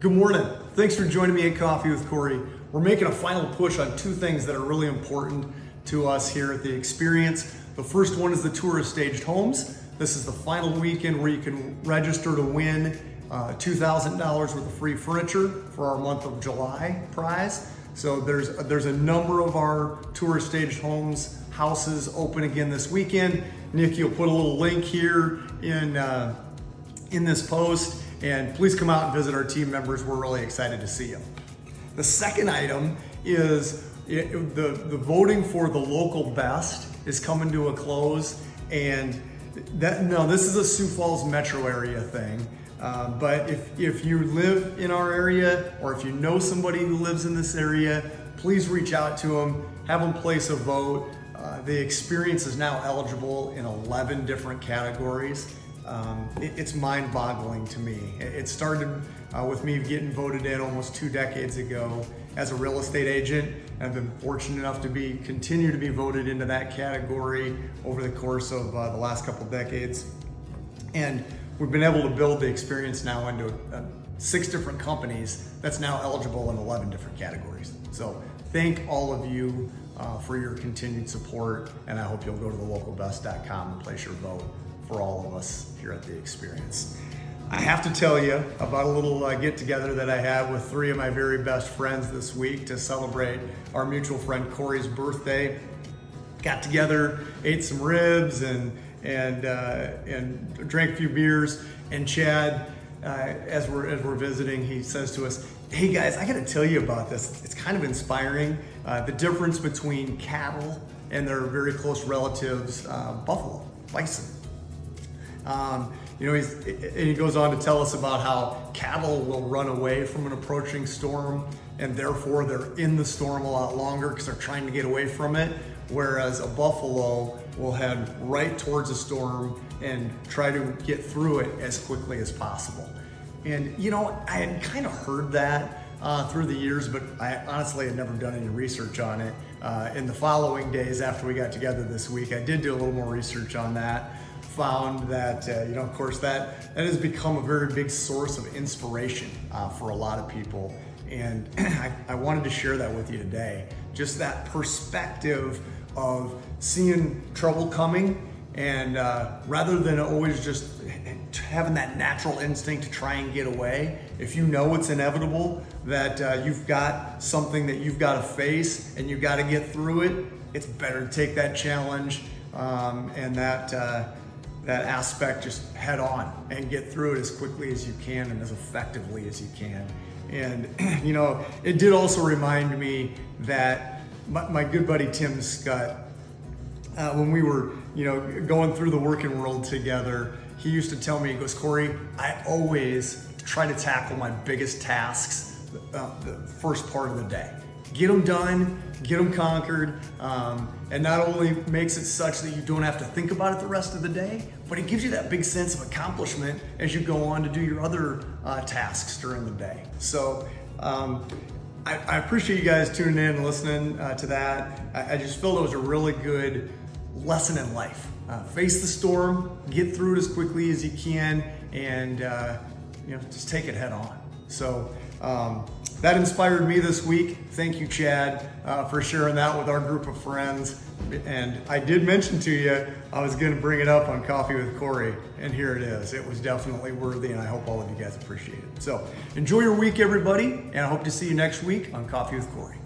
Good morning. Thanks for joining me at Coffee with Kory. We're making a final push on two things that are really important to us here at the experience. The first one is the tour of staged homes. This is the final weekend where you can register to win $2,000 worth of free furniture for our month of July prize. So there's a number of our tour of staged homes houses open again this weekend. Nick, you'll put a little link here in this post, and please come out and visit our team members. We're really excited to see you. The second item is the voting for the local best is coming to a close, and this is a Sioux Falls metro area thing. But if you live in our area, or if you know somebody who lives in this area, please reach out to them, have them place a vote. The experience is now eligible in 11 different categories. It's mind-boggling to me. It started with me getting voted in almost 2 decades ago as a real estate agent. I've been fortunate enough to continue to be voted into that category over the course of the last couple decades. And we've been able to build the experience now into 6 different companies that's now eligible in 11 different categories. So thank all of you for your continued support, and I hope you'll go to thelocalbest.com and place your vote for all of us here at the experience. I have to tell you about a little get together that I had with 3 of my very best friends this week to celebrate our mutual friend Kory's birthday. Got together, ate some ribs, and drank a few beers. And Chad, as we're visiting, he says to us, "Hey guys, I got to tell you about this. It's kind of inspiring. The difference between cattle and their very close relatives, buffalo, bison." He goes on to tell us about how cattle will run away from an approaching storm, and therefore they're in the storm a lot longer because they're trying to get away from it, whereas a buffalo will head right towards a storm and try to get through it as quickly as possible. And I had kind of heard that through the years, but I honestly had never done any research on it. In the following days after we got together this week, I did do a little more research on that. Found that, of course, that has become a very big source of inspiration for a lot of people. And I wanted to share that with you today. Just that perspective of seeing trouble coming, and rather than always just having that natural instinct to try and get away, if you know it's inevitable, that you've got something that you've got to face and you've got to get through it, it's better to take that challenge and that aspect just head on and get through it as quickly as you can and as effectively as you can. And it did also remind me that my good buddy Tim Scott, when we were going through the working world together, he used to tell me, he goes, "Kory, I always try to tackle my biggest tasks the first part of the day. Get them done, get them conquered, and not only makes it such that you don't have to think about it the rest of the day, but it gives you that big sense of accomplishment as you go on to do your other tasks during the day." So I appreciate you guys tuning in and listening to that. I just felt it was a really good lesson in life. Face the storm, get through it as quickly as you can, and just take it head on. So that inspired me this week. Thank you, Chad, for sharing that with our group of friends. And I did mention to you I was going to bring it up on Coffee with Kory, and here it is. It was definitely worthy, and I hope all of you guys appreciate it. So enjoy your week, everybody, and I hope to see you next week on Coffee with Kory.